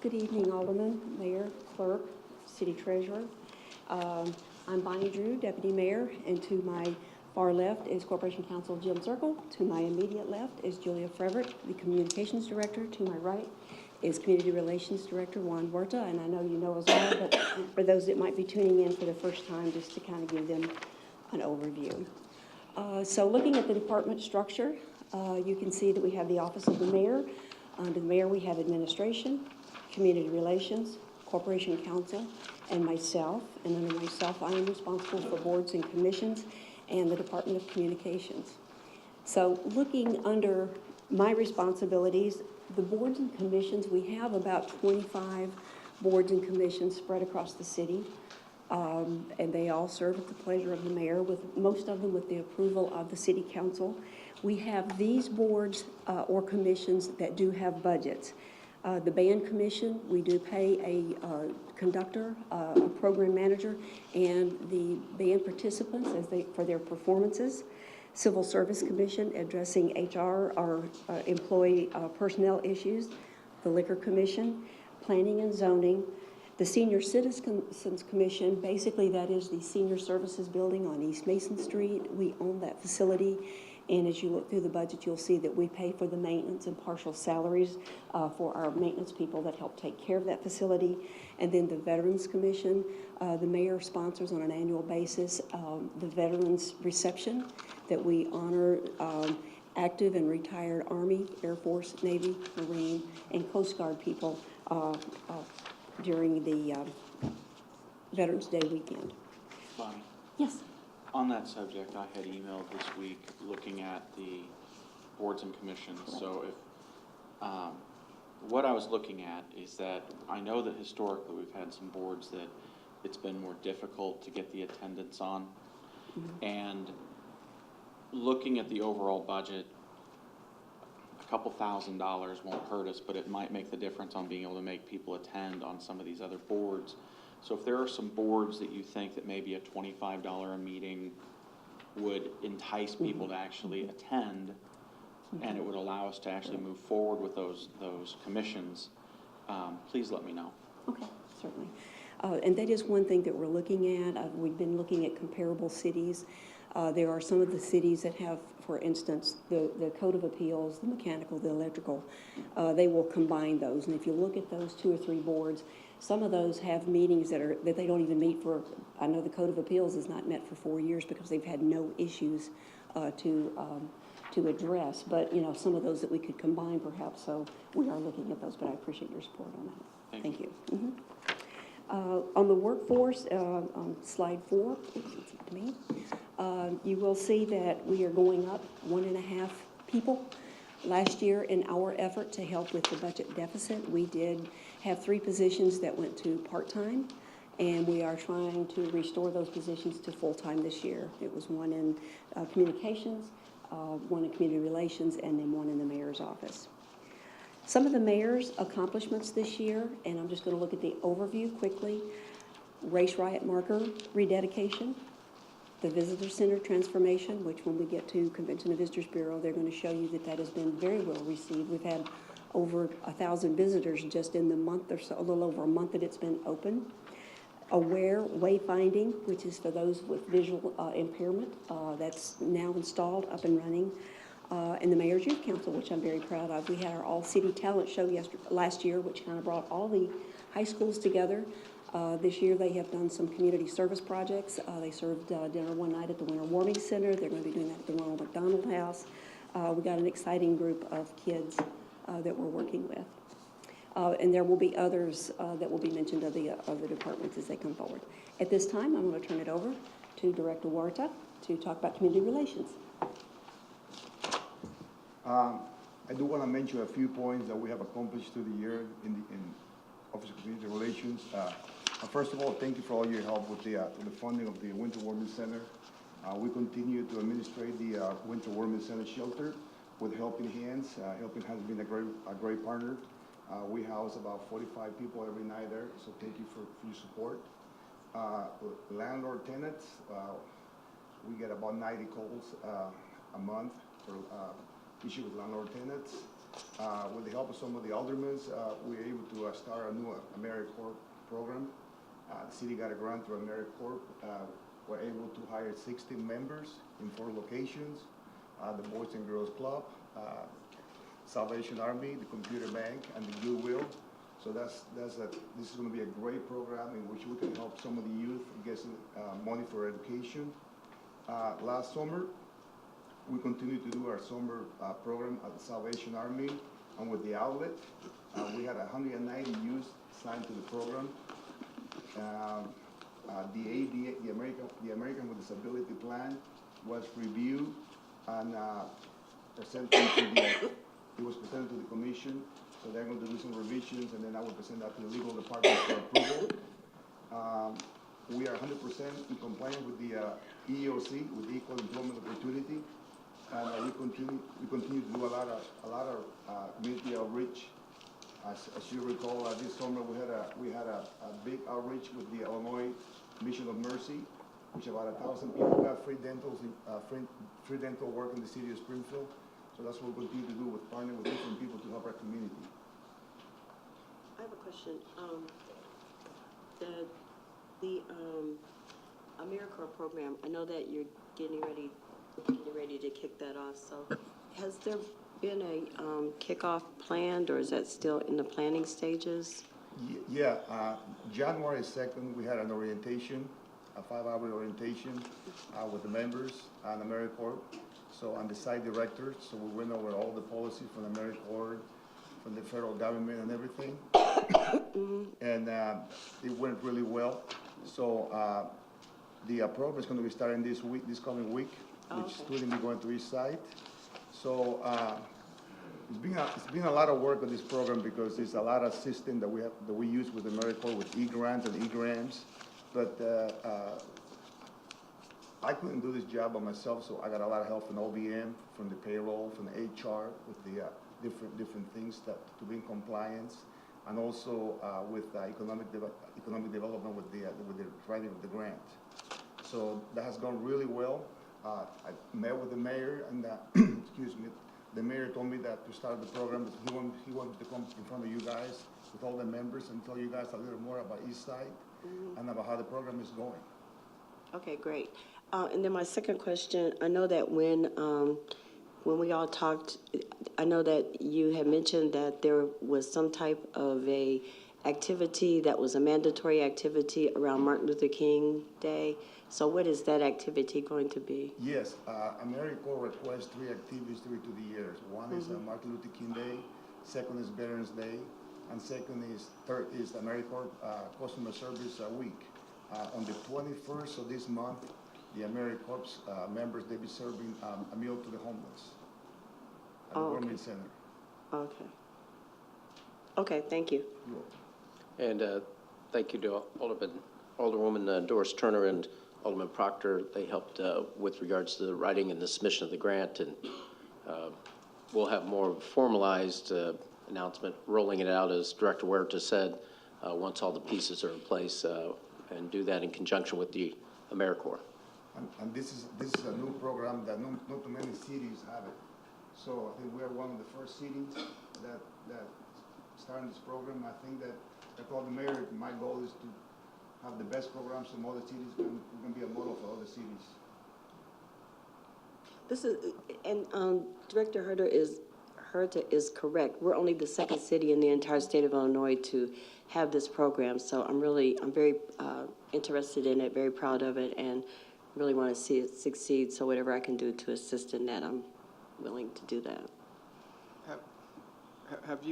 Good evening, Alderman, Mayor, Clerk, City Treasurer. I'm Bonnie Drew, Deputy Mayor, and to my far left is Corporation Counsel Jim Circle. To my immediate left is Julia Frevert, the Communications Director. To my right is Community Relations Director Juan Huerta, and I know you know us all, but for those that might be tuning in for the first time, just to kind of give them an overview. So looking at the department structure, you can see that we have the Office of the Mayor. Under the Mayor, we have Administration, Community Relations, Corporation Counsel, and myself. And under myself, I am responsible for boards and commissions and the Department of Communications. So looking under my responsibilities, the boards and commissions, we have about 25 boards and commissions spread across the city. And they all serve at the pleasure of the mayor, with most of them with the approval of the city council. We have these boards or commissions that do have budgets. The band commission, we do pay a conductor, a program manager, and the band participants for their performances. Civil Service Commission addressing HR or employee personnel issues. The Liquor Commission, Planning and Zoning. The Senior Citizens Commission, basically that is the senior services building on East Mason Street. We own that facility, and as you look through the budget, you'll see that we pay for the maintenance and partial salaries for our maintenance people that help take care of that facility. And then the Veterans Commission, the mayor sponsors on an annual basis the Veterans Reception that we honor active and retired Army, Air Force, Navy, Marine, and Coast Guard people during the Veterans Day weekend. Bonnie? Yes. On that subject, I had emailed this week looking at the boards and commissions. Correct. So if what I was looking at is that I know that historically we've had some boards that it's been more difficult to get the attendance on. Mm-hmm. And looking at the overall budget, a couple $1,000s won't hurt us, but it might make the difference on being able to make people attend on some of these other boards. So if there are some boards that you think that maybe a $25 a meeting would entice people to actually attend, and it would allow us to actually move forward with those commissions, please let me know. Okay, certainly. And that is one thing that we're looking at. We've been looking at comparable cities. There are some of the cities that have, for instance, the Code of Appeals, the mechanical, the electrical. They will combine those. And if you look at those 2 or 3 boards, some of those have meetings that they don't even meet for. I know the Code of Appeals is not met for 4 years because they've had no issues to address. But you know, some of those that we could combine perhaps. So we are looking at those. But I appreciate your support on that. Thank you. Mm-hmm. On the workforce, on slide 4, you will see that we are going up 1.5 people. Last year, in our effort to help with the budget deficit, we did have 3 positions that went to part-time, and we are trying to restore those positions to full-time this year. It was 1 in communications, 1 in community relations, and then 1 in the mayor's office. Some of the mayor's accomplishments this year, and I'm just going to look at the overview quickly. Race riot marker rededication, the visitor center transformation, which when we get to Convention and Visitors Bureau, they're going to show you that has been very well received. We've had over 1,000 visitors just in the month or so, a little over a month that it's been open. Aware wayfinding, which is for those with visual impairment, that's now installed, up and running. And the Mayor's Youth Council, which I'm very proud of. We had our All-City Talent Show last year, which kind of brought all the high schools together. This year they have done some community service projects. They served dinner one night at the Winter Warming Center. They're going to be doing that at the Ronald McDonald House. We got an exciting group of kids that we're working with. And there will be others that will be mentioned of the departments as they come forward. At this time, I'm going to turn it over to Director Huerta to talk about community relations. I do want to mention a few points that we have accomplished through the year in Office of Community Relations. First of all, thank you for all your help with the funding of the Winter Warming Center. We continue to administrate the Winter Warming Center shelter with Helping Hands. Helping Hands has been a great partner. We house about 45 people every night there, so thank you for your support. Landlord tenants, we get about 90 calls a month for issue with landlord tenants. With the help of some of the aldermen, we were able to start a new AmeriCorps program. The city got a grant through AmeriCorps. We're able to hire 60 members in 4 locations, the Boys and Girls Club, Salvation Army, the Computer Bank, and the Goodwill. So this is going to be a great program in which we can help some of the youth get some money for education. Last summer, we continued to do our summer program at the Salvation Army, and with the outlet, we had 190 youth signed to the program. The ADA, the American with Disability Plan, was reviewed and presented it was presented to the commission. So they're going to do some revisions, and then I will present that to the legal department for approval. We are 100% in compliance with the EEOC, with the Equal Employment Opportunity, and we continue to do a lot of community outreach. As you recall, this summer we had a big outreach with the Illinois Mission of Mercy, which about 1,000 people got free dental work in the city of Springfield. So that's what we'll continue to do, with partnering with different people to help our community. I have a question. The AmeriCorps program, I know that you're getting ready to kick that off. So has there been a kickoff planned, or is that still in the planning stages? Yeah, January 2nd, we had an orientation, a 5-hour orientation with the members and AmeriCorps. So I'm the site director, so we went over all the policies from AmeriCorps, from the federal government and everything. And it went really well. So the program is going to be starting this coming week, which students will be going to each site. So it's been a lot of work on this program, because there's a lot of system that we use with AmeriCorps, with e-grants and e-grams. But I couldn't do this job by myself, so I got a lot of help from OBM, from the payroll, from the HR, with the different things to be in compliance, and also with economic development with the writing of the grant. So that has gone really well. I met with the mayor, and excuse me, the mayor told me that to start the program, he wanted to come in front of you guys with all the members and tell you guys a little more about Eastside and about how the program is going. Okay, great. And then my second question, I know that when we all talked, I know that you had mentioned that there was some type of a activity that was a mandatory activity around Martin Luther King Day. So what is that activity going to be? Yes, AmeriCorps requests 3 activities through the years. One is Martin Luther King Day, second is Veterans Day, and third is AmeriCorps Customer Service Week. On the 21st of this month, the AmeriCorps members, they'll be serving a meal to the homeless at the Gourmet Center. Okay. Okay, thank you. You're welcome. And thank you to Alderwoman Doris Turner and Alderman Proctor. They helped with regards to the writing and the submission of the grant, and we'll have more formalized announcement rolling it out, as Director Huerta said, once all the pieces are in place, and do that in conjunction with the AmeriCorps. And this is a new program that not too many cities have it. So I think we're one of the first cities that starting this program. I think that I told the mayor, my goal is to have the best programs from other cities. We can be a model for other cities. This is, and Director Huerta is correct. We're only the second city in the entire state of Illinois to have this program. So I'm very interested in it, very proud of it, and really want to see it succeed. So whatever I can do to assist in that, I'm willing to do that. Have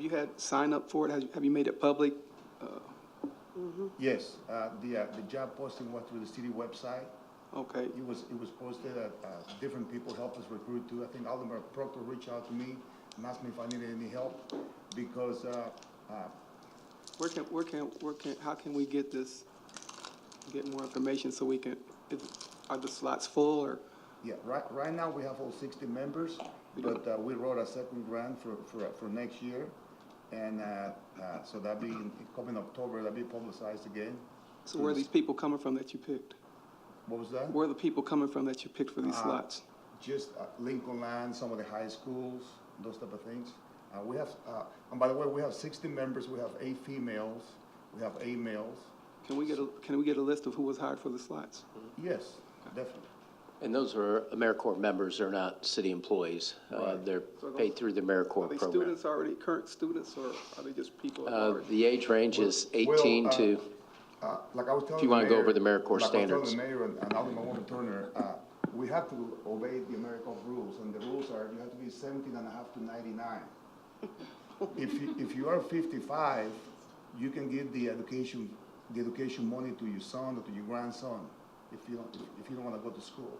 you had sign up for it? Have you made it public? Yes, the job posting went through the city website. Okay. It was posted. Different people helped us recruit too. I think Alderman Proctor reached out to me and asked me if I needed any help, because how can we get more information so we can? Are the slots full or? Yeah, right now we have all 60 members, but we wrote a second grant for next year, and so that'll be coming October. That'll be publicized again. So where are these people coming from that you picked? What was that? Where are the people coming from that you picked for these slots? Just Lincoln Land, some of the high schools, those type of things. We have, and by the way, we have 60 members, we have 8 females, we have 8 males. Can we get a list of who was hired for the slots? Yes, definitely. And those are AmeriCorps members, they're not city employees. Right. They're So those- paid through the Are AmeriCorps they program. students already, current students, or are they just people that already? The age range is Well, 18 to, Like I was telling If you wanna the go mayor- over the AmeriCorps like I was standards. telling the mayor and Alderman Turner, we have to obey the AmeriCorps rules, and the rules are you have to be 17 and a half to 99. If you are 55, you can give the education money to your son or to your grandson if you don't want to go to school.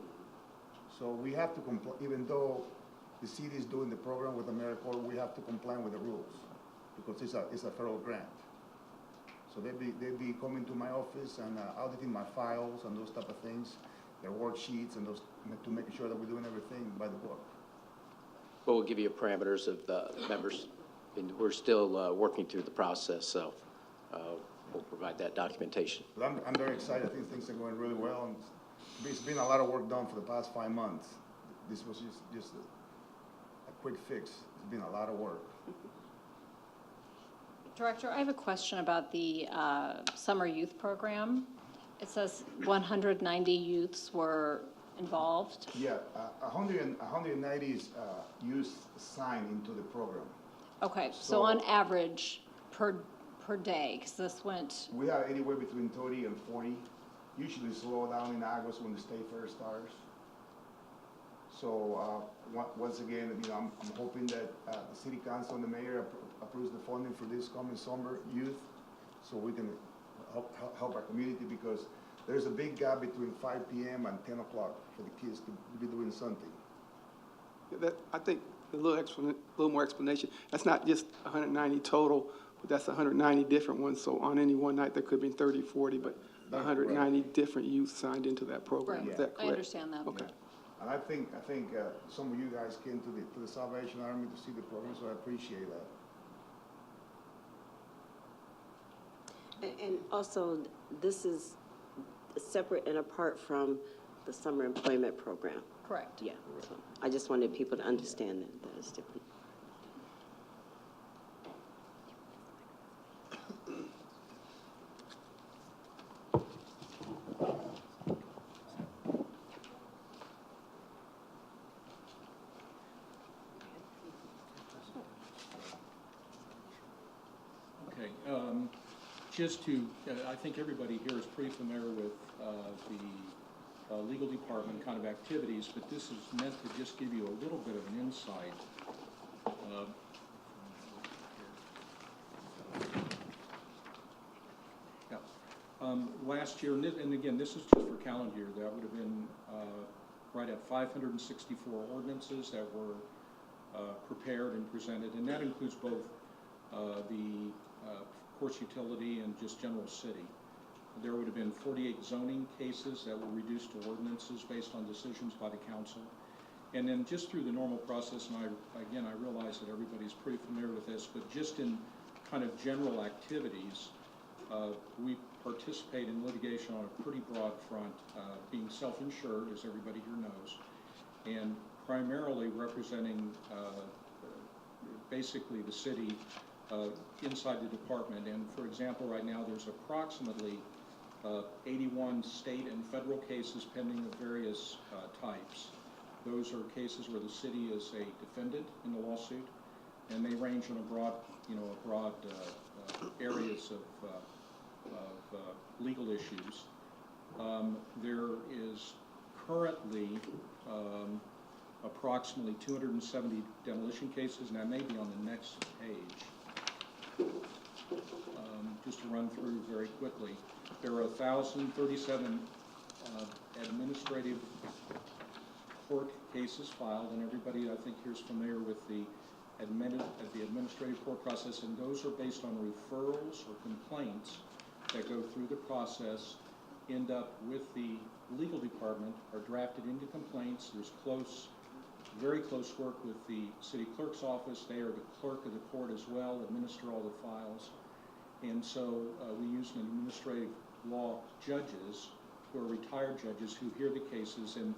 So we have to comply, even though the city is doing the program with AmeriCorps, we have to comply with the rules because it's a federal grant. So they'd be coming to my office and auditing my files and those type of things, their worksheets and those, to make sure that we're doing everything by the book. but we'll give you parameters of the members. And we're still working through the process, so we'll provide that documentation. But I'm very excited. I think things are going really well, and it's been a lot of work done for the past 5 months. This was just a quick fix. It's been a lot of work. Director, I have a question about the summer youth program. It says 190 youths were involved. Yeah, 190 youth signed into the program. Okay, So- so on average, per day, because this went, We have anywhere between 30 and 40. Usually slow down in August when the state fair starts. So once again, I'm hoping that the city council and the mayor approves the funding for this coming summer youth, so we can help our community, because there's a big gap between 5 p.m. and 10 o'clock for the kids to be doing something. I think a little more explanation. That's not just 190 total, but that's 190 different ones. So on any one night, there could be 30, 40, but 190 different youth signed into that program. right, Is that I correct? understand that. Okay. And I think some of you guys came to the Salvation Army to see the program, so I appreciate that. And also, this is separate and apart from the summer employment program. Correct. Yeah, so I just wanted people to understand that it's different. Okay, just to, I think everybody here is pretty familiar with the legal department kind of activities, but this is meant to just give you a little bit of an insight. Yeah. Last year, and again, this is just for calendar year, that would have been right at 564 ordinances that were prepared and presented, and that includes both the course utility and just general city. There would have been 48 zoning cases that were reduced to ordinances based on decisions by the council. And then just through the normal process, and I realize that everybody's pretty familiar with this, but just in kind of general activities, we participate in litigation on a pretty broad front, being self-insured, as everybody here knows, and primarily representing basically the city inside the department. And for example, right now there's approximately 81 state and federal cases pending of various types. Those are cases where the city is a defendant in the lawsuit, and they range in a broad areas of legal issues. There is currently approximately 270 demolition cases, and that may be on the next page. Just to run through very quickly, there are 1,037 administrative court cases filed, and everybody I think here is familiar with the administrative court process, and those are based on referrals or complaints that go through the process, end up with the legal department, are drafted into complaints. There's very close work with the city clerk's office. They are the clerk of the court as well, administer all the files. And so we use an administrative law judges who are retired judges who hear the cases, and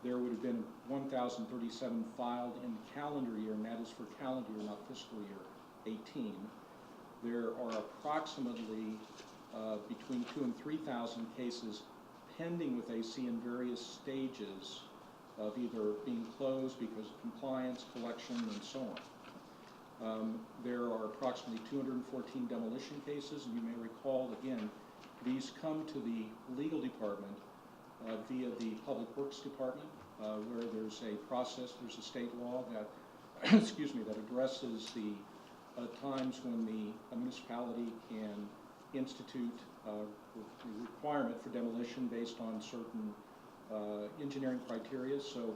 there would have been 1,037 filed in the calendar year, and that is for calendar year, not fiscal year 18. There are approximately between 2,000 and 3,000 cases pending with AC in various stages of either being closed because of compliance, collection, and so on. There are approximately 214 demolition cases, and you may recall, again, these come to the legal department via the Public Works Department, where there's a process, there's a state law that, excuse me, that addresses the times when the municipality can institute the requirement for demolition based on certain engineering criteria. So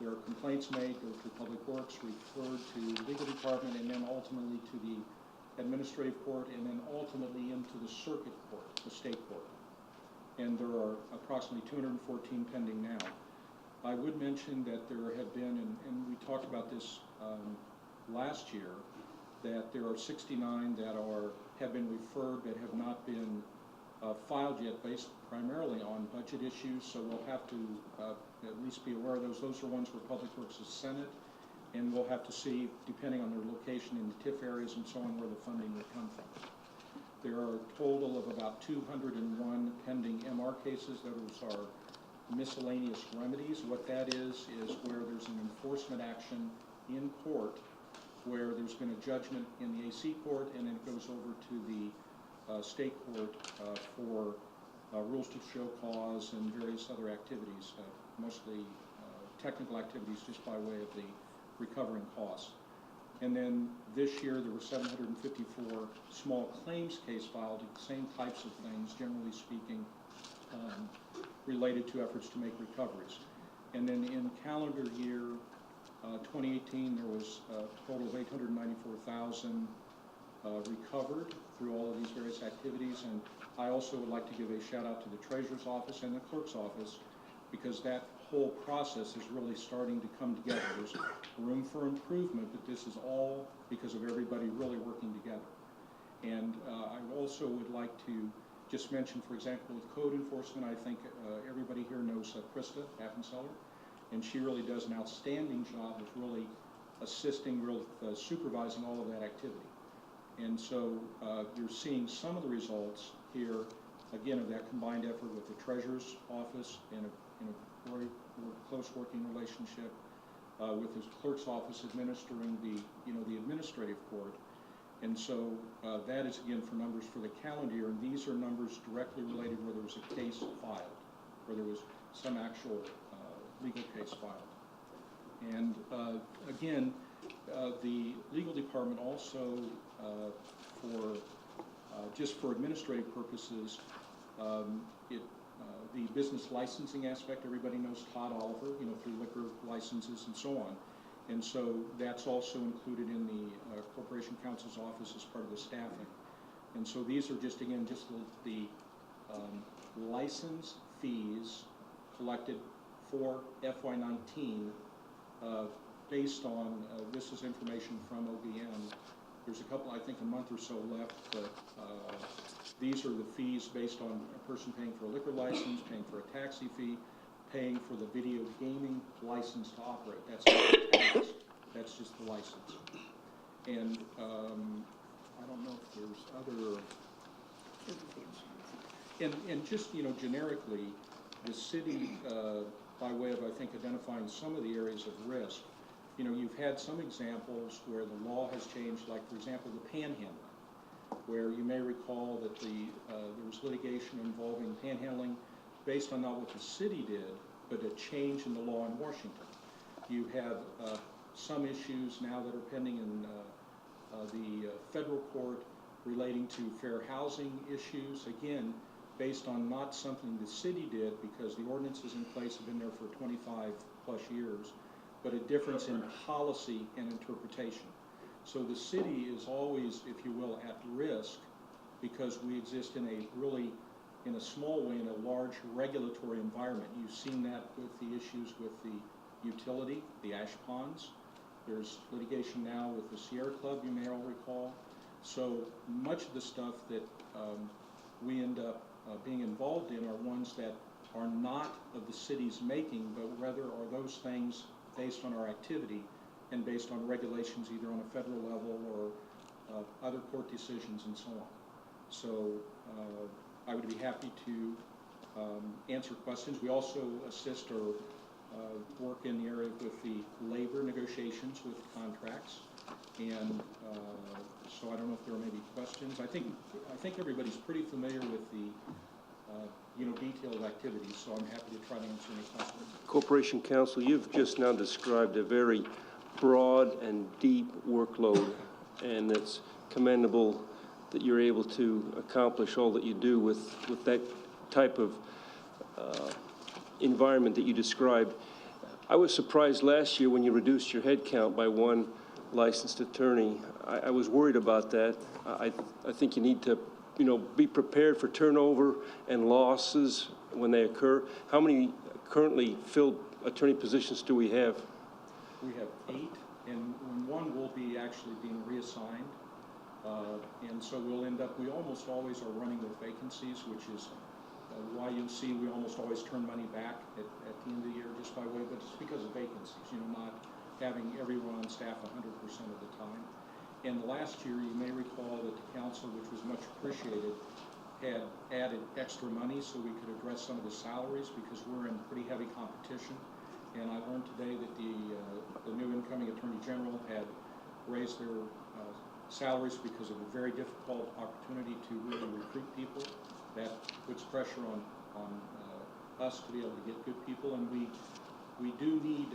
there are complaints made, go through Public Works, referred to the legal department, and then ultimately to the administrative court, and then ultimately into the circuit court, the state court. And there are approximately 214 pending now. I would mention that there have been, and we talked about this last year, that there are 69 that have been referred but have not been filed yet, based primarily on budget issues. So we'll have to at least be aware of those. Those are ones where Public Works has sent it, and we'll have to see, depending on their location in the TIF areas and so on, where the funding will come from. There are a total of about 201 pending MR cases. Those are miscellaneous remedies. What that is where there's an enforcement action in court, where there's been a judgment in the AC court, and then it goes over to the state court for rules to show cause and various other activities, mostly technical activities just by way of the recovering costs. And then this year there were 754 small claims case filed, same types of things, generally speaking, related to efforts to make recoveries. And then in calendar year 2018, there was a total of 894,000 recovered through all of these various activities. And I also would like to give a shout out to the Treasurer's Office and the Clerk's Office, because that whole process is really starting to come together. There's room for improvement, but this is all because of everybody really working together. And I also would like to just mention, for example, with code enforcement, I think everybody here knows Krista Appenzeller, and she really does an outstanding job of really assisting, supervising all of that activity. And so you're seeing some of the results here, again, of that combined effort with the Treasurer's Office in a very close working relationship with the Clerk's Office administering the administrative court. And so that is, again, for numbers for the calendar year, and these are numbers directly related where there was a case filed, where there was some actual legal case filed. And again, the legal department also, just for administrative purposes, the business licensing aspect, everybody knows Todd Oliver, through liquor licenses and so on. And so that's also included in the Corporation Counsel's office as part of the staffing. And so these are just, again, just the license fees collected for FY19 based on, this is information from OBM. There's a couple, I think a month or so left, but these are the fees based on a person paying for a liquor license, paying for a taxi fee, paying for the video gaming license to operate. That's not a tax, that's just the license. And I don't know if there's other, and just, generically, the city, by way of, I think, identifying some of the areas of risk, you've had some examples where the law has changed, like, for example, the panhandling, where you may recall that there was litigation involving panhandling based on not what the city did, but a change in the law in Washington. You have some issues now that are pending in the federal court relating to fair housing issues, again, based on not something the city did, because the ordinances in place have been there for 25 plus years, but a difference in policy and interpretation. So the city is always, if you will, at risk, because we exist in a small way, in a large regulatory environment. You've seen that with the issues with the utility, the ash ponds. There's litigation now with the Sierra Club, you may all recall. So much of the stuff that we end up being involved in are ones that are not of the city's making, but rather are those things based on our activity and based on regulations either on a federal level or other court decisions and so on. So I would be happy to answer questions. We also assist or work in the area with the labor negotiations with contracts. And so I don't know if there are maybe questions. I think everybody's pretty familiar with the detailed activities, so I'm happy to try to answer any questions. Corporation Counsel, you've just now described a very broad and deep workload, and it's commendable that you're able to accomplish all that you do with that type of environment that you described. I was surprised last year when you reduced your head count by one licensed attorney. I was worried about that. I think you need to be prepared for turnover and losses when they occur. How many currently filled attorney positions do we have? We have 8, and one will be actually being reassigned. And so we'll end up, we almost always are running with vacancies, which is why you'll see we almost always turn money back at the end of the year just by way, but it's because of vacancies, not having everyone on staff 100% of the time. And last year, you may recall that the council, which was much appreciated, had added extra money so we could address some of the salaries because we're in pretty heavy competition. And I learned today that the new incoming Attorney General had raised their salaries because of a very difficult opportunity to really recruit people. That puts pressure on us to be able to get good people, and we do need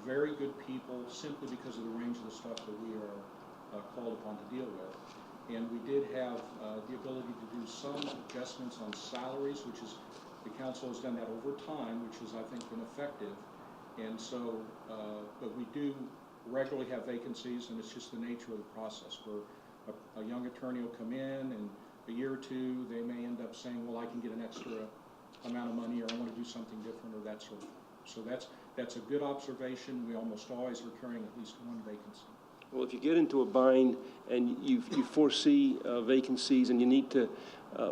very good people simply because of the range of the stuff that we are called upon to deal with. And we did have the ability to do some adjustments on salaries, which is, the council has done that over time, which has, I think, been effective. And so, but we do regularly have vacancies, and it's just the nature of the process where a young attorney will come in, and a year or two, they may end up saying, well, I can get an extra amount of money, or I want to do something different, or that sort of thing. So that's a good observation. We almost always are carrying at least one vacancy. Well, if you get into a bind and you foresee vacancies and you need to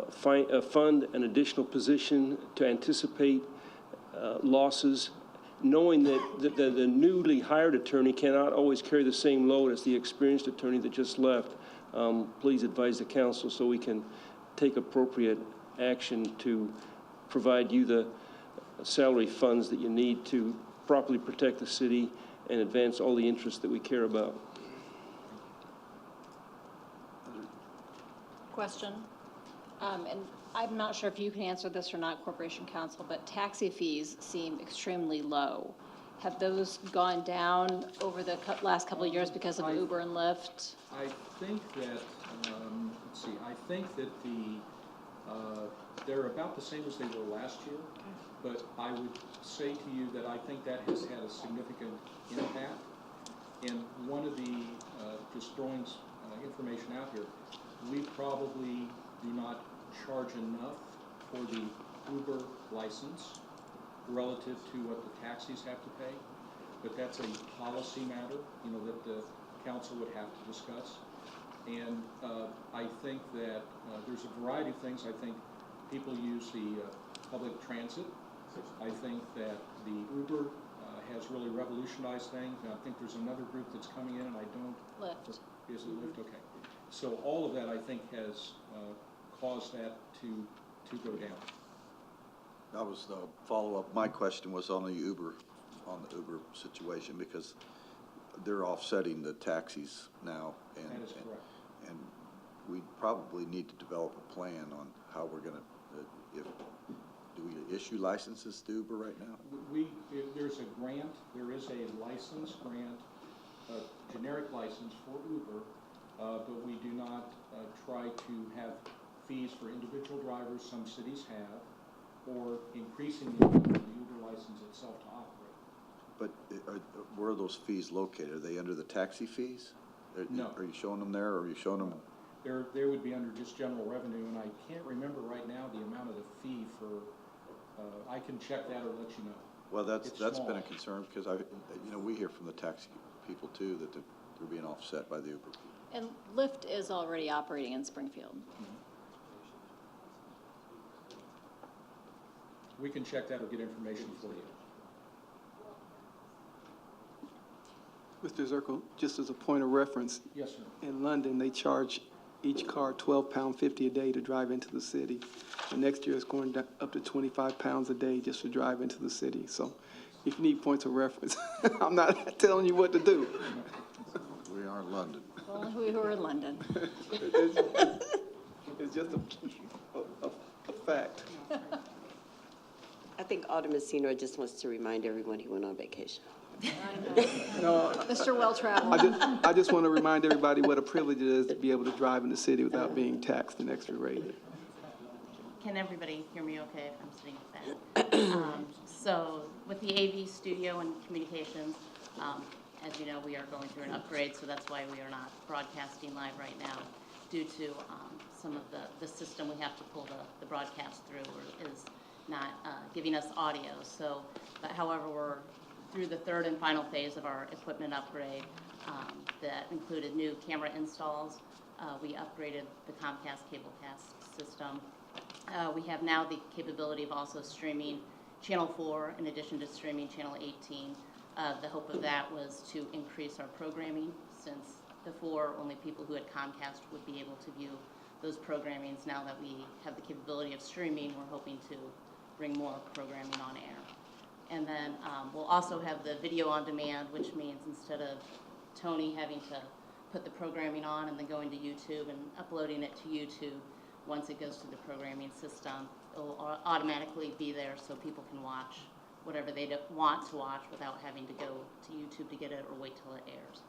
fund an additional position to anticipate losses, knowing that the newly hired attorney cannot always carry the same load as the experienced attorney that just left, please advise the council so we can take appropriate action to provide you the salary funds that you need to properly protect the city and advance all the interests that we care about. Question, and I'm not sure if you can answer this or not, Corporation Counsel, but taxi fees seem extremely low. Have those gone down over the last couple of years because of Uber and Lyft? I think that, let's see, I think that they're about the same as they were last year, but I would say to you that I think that has had a significant impact. And one of the, just throwing information out here, we probably do not charge enough for the Uber license relative to what the taxis have to pay, but that's a policy matter, that the council would have to discuss. And I think that there's a variety of things. I think people use the public transit. I think that the Uber has really revolutionized things. And I think there's another group that's coming in, and I don't. Lyft. Is it Lyft? Okay. So all of that, I think, has caused that to go down. That was the follow-up. My question was on the Uber situation, because they're offsetting the taxis now. And, That is correct. And we probably need to develop a plan on how we're going to, do we issue licenses to Uber right now? There's a grant, there is a license grant, a generic license for Uber, but we do not try to have fees for individual drivers, some cities have, or increasing the Uber license itself to operate. But where are those fees located? Are they under the taxi fees? No. Are you showing them there, or are you showing them? They would be under just general revenue, and I can't remember right now the amount of the fee for, I can check that or let you know. Well, that's small. been a concern, because we hear from the taxi people too that they're being offset by the Uber people. And Lyft is already operating in Springfield. We can check that or get information for you. Mr. Zirkle, just as a point of reference, Yes, sir. in London, they charge each car £12.50 a day to drive into the city. And next year, it's going up to £25 a day just to drive into the city. So if you need points of reference, I'm not telling you what to do. We are in London. Only we who are in London. It's just a fact. I think Alderman Senior just wants to remind everyone he went on vacation. No, Mr. Well-traveled. I just want to remind everybody what a privilege it is to be able to drive in the city without being taxed an extra rate. Can everybody hear me okay if I'm sitting back? So with the AV studio and communications, as you know, we are going through an upgrade, so that's why we are not broadcasting live right now due to some of the system we have to pull the broadcast through is not giving us audio. So, but however, we're through the third and final phase of our equipment upgrade that included new camera installs. We upgraded the Comcast Cablecast system. We have now the capability of also streaming Channel 4 in addition to streaming Channel 18. The hope of that was to increase our programming, since before only people who had Comcast would be able to view those programmings. Now that we have the capability of streaming, we're hoping to bring more programming on air. And then we'll also have the video on demand, which means instead of Tony having to put the programming on and then going to YouTube and uploading it to YouTube, once it goes to the programming system, it will automatically be there so people can watch whatever they want to watch without having to go to YouTube to get it or wait till it airs.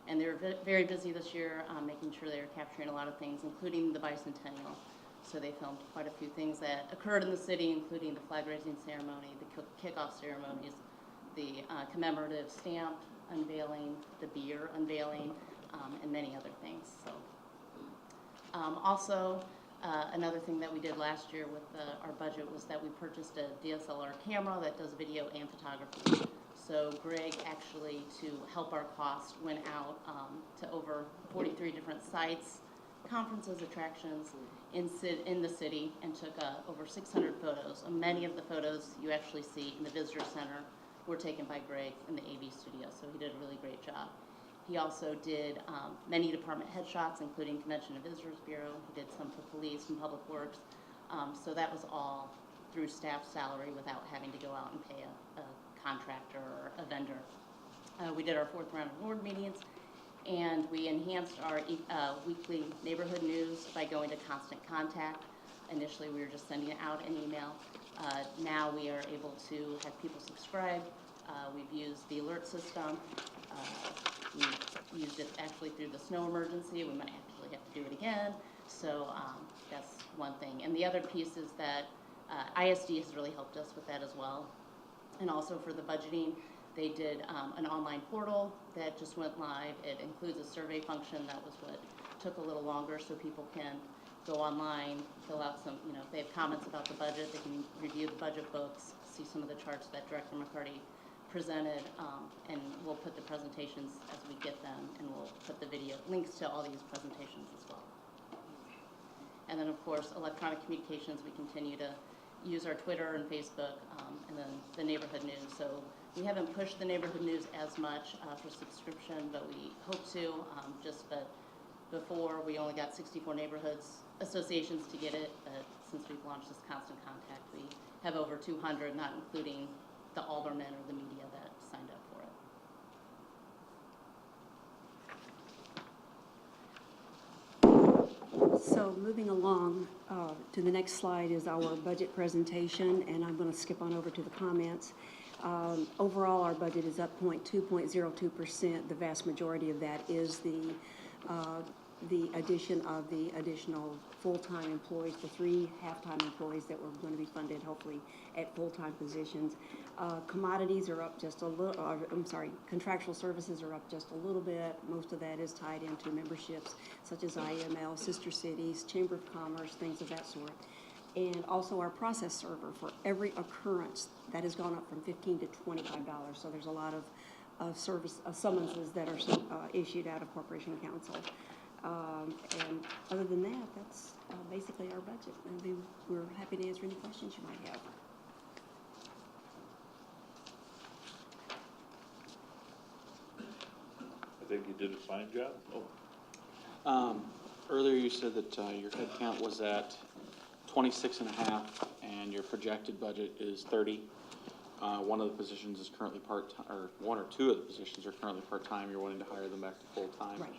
And they're very busy this year making sure they're capturing a lot of things, including the bicentennial. So they filmed quite a few things that occurred in the city, including the flag raising ceremony, the kickoff ceremonies, the commemorative stamp unveiling, the beer unveiling, and many other things. So also, another thing that we did last year with our budget was that we purchased a DSLR camera that does video and photography. So Greg actually, to help our cost, went out to over 43 different sites, conferences, attractions in the city, and took over 600 photos. And many of the photos you actually see in the visitor center were taken by Greg in the AV studio, so he did a really great job. He also did many department headshots, including Convention and Visitors Bureau. He did some for police and public works. So that was all through staff salary without having to go out and pay a contractor or a vendor. We did our 4th round of board meetings, and we enhanced our weekly neighborhood news by going to Constant Contact. Initially, we were just sending out an email. Now we are able to have people subscribe. We've used the alert system. We used it actually through the snow emergency. We might actually have to do it again. So that's one thing. And the other piece is that ISD has really helped us with that as well. And also for the budgeting, they did an online portal that just went live. It includes a survey function. That was what took a little longer, so people can go online, fill out some, if they have comments about the budget, they can review the budget books, see some of the charts that Director McCarty presented, and we'll put the presentations as we get them, and we'll put the video links to all these presentations as well. And then, of course, electronic communications, we continue to use our Twitter and Facebook, and then the neighborhood news. So we haven't pushed the neighborhood news as much for subscription, but we hope to. But before, we only got 64 neighborhoods associations to get it, but since we've launched this Constant Contact, we have over 200, not including the aldermen or the media that signed up for it. So moving along to the next slide is our budget presentation, and I'm going to skip on over to the comments. Overall, our budget is up 0.02%. The vast majority of that is the addition of the additional full-time employees, the 3 half-time employees that were going to be funded hopefully at full-time positions. Commodities are up just a little, contractual services are up just a little bit. Most of that is tied into memberships such as IML, Sister Cities, Chamber of Commerce, things of that sort. And also our process server for every occurrence that has gone up from $15 to $25. So there's a lot of summonses that are issued out of Corporation Council. And other than that, that's basically our budget. And we're happy to answer any questions you might have. I think you did a fine job. Earlier you said that your head count was at 26 and a half, and your projected budget is 30. One of the positions is currently part-time, or one or two of the positions are currently part-time. You're wanting to hire them back to full-time. Right.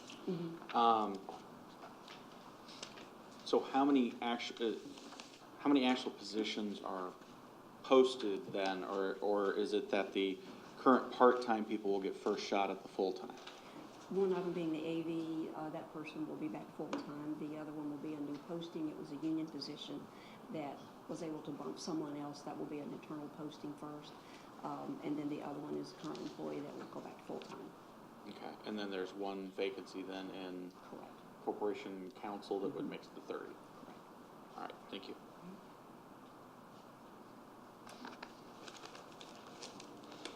So how many actual positions are posted then, or is it that the current part-time people will get first shot at the full-time? One of them being the AV, that person will be back full-time. The other one will be a new posting. It was a union position that was able to bump someone else. That will be an internal posting first. And then the other one is a current employee that will go back to full-time. Okay, and then there's one vacancy then in Correct. corporation counsel that would make it the 30. All right, thank you.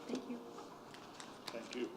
Thank you. Thank you.